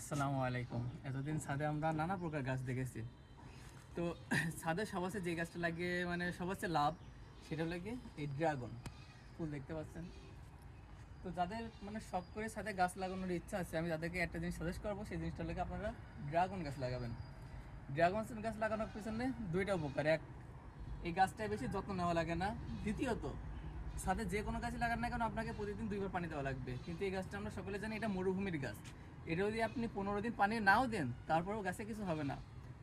আসসালামু আলাইকুম। এতদিন ছাদে আমরা নানা প্রকার গাছ দেখেছি। তো ছাদে সবার যে গাছটা লাগে মানে সবার লাভ সেটা লাগে এই ড্রাগন ফুল দেখতে পাচ্ছেন। তো যাদের মানে শখ করে ছাদে গাছ লাগানোর ইচ্ছা আছে আমি তাদেরকে একটা জিনিস সাজেস্ট করবো, সেই জিনিসটা লাগে আপনারা ড্রাগন গাছ লাগাবেন। ড্রাগন গাছ লাগানোর পিছনে দুইটা উপকার। এক, এই গাছটায় বেশি যত্ন নেওয়া লাগে না। দ্বিতীয়ত, ছাদে যে কোনো গাছ লাগান না কেন আপনাকে প্রতিদিন 2 বার পানি দেওয়া লাগবে। কিন্তু এই গাছটা আমরা সকলে জানি এটা মরুভূমির গাছ। এটা যদি আপনি 15 দিন পানি নাও দেন তারপরেও গাছে কিছু হবে না।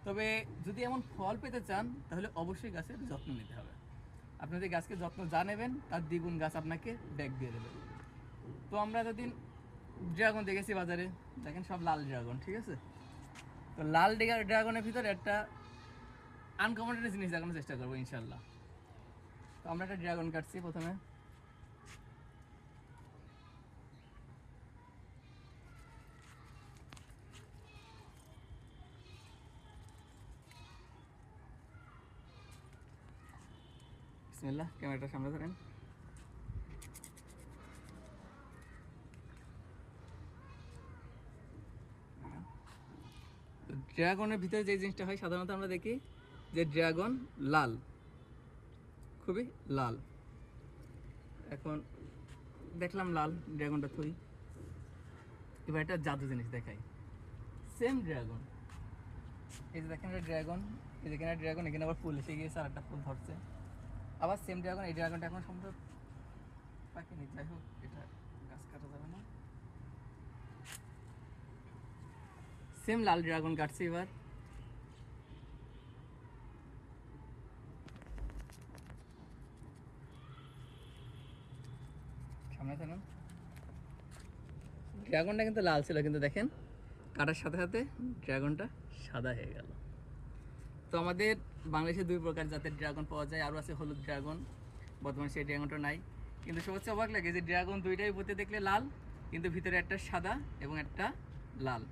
তবে যদি এমন ফল পেতে চান তাহলে অবশ্যই গাছের যত্ন নিতে হবে। আপনি যদি গাছকে যত্ন যা নেবেন তার দ্বিগুণ গাছ আপনাকে ব্যাক দিয়ে দেবে। তো আমরা এতদিন ড্রাগন দেখেছি বাজারে, দেখেন সব লাল ড্রাগন, ঠিক আছে। তো লাল ড্রাগনের ভিতরে একটা আনকমন একটা জিনিস দেখানোর চেষ্টা করবো ইনশাল্লাহ। তো আমরা একটা ড্রাগন কাটছি প্রথমে। বিসমিল্লাহ, ক্যামেরাটা সামনে ধরেন। ড্রাগনের ভিতরে যে জিনিসটা হয় সাধারণত আমরা দেখি যে ড্রাগন লাল, খুবই লাল। এখন দেখলাম লাল ড্রাগনটা থই, এবার একটা জাদু জিনিস দেখাই। সেম ড্রাগন, এই যে দেখেন একটা ড্রাগন, এই যে এখানে ড্রাগন, এখানে আবার ফুল এসে গিয়েছে আর একটা ফুল ধরছে। আবার সেম ড্রাগন, এই ড্রাগনটা এখন সম্ভবত পাকেনি, যাই হোক এটা গাছ কাটা যাবে না। সেম লাল ড্রাগন কাটছি এবার। সামনে থাকুন। ড্রাগনটা কিন্তু লাল ছিল, কিন্তু দেখেন কাটার সাথে সাথে ড্রাগনটা সাদা হয়ে গেল। তো আমাদের বাংলাদেশে 2 প্রকার জাতের ড্রাগন পাওয়া যায়, আরও আছে হলুদ ড্রাগন, বর্তমানে সেই ড্রাগনটা নাই। কিন্তু সবচেয়ে অবাক লাগে যে ড্রাগন দুইটাই উপরে দেখলে লাল, কিন্তু ভিতরে একটা সাদা এবং একটা লাল।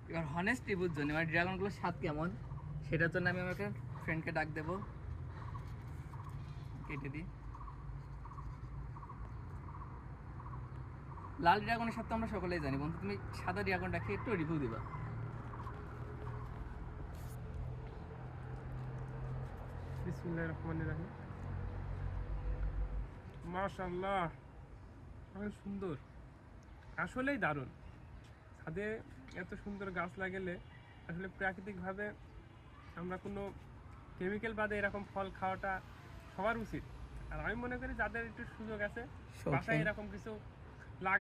এবার হনেস্টলি বুঝছেন মানে ড্রাগনগুলোর স্বাদ কেমন, সেটার জন্য আমি আমার একটা ফ্রেন্ডকে ডাক দেবো, কেটে দিই। লাল ড্রাগনের স্বাদ তো আমরা সকলেই জানি, বন্ধু তুমি সাদা ড্রাগনটা খেয়ে একটু রিভিউ দিবা। বিসমিল্লাহির রহমানির রহিম। মাশাআল্লাহ, অনেক সুন্দর, আসলেই দারুণ। ছাদে এত সুন্দর গাছ লাগালে আসলে প্রাকৃতিকভাবে আমরা কোনো কেমিক্যাল বাদে এরকম ফল খাওয়াটা সবার উচিত। আর আমি মনে করি যাদের একটু সুযোগ আছে বাসায় এরকম কিছু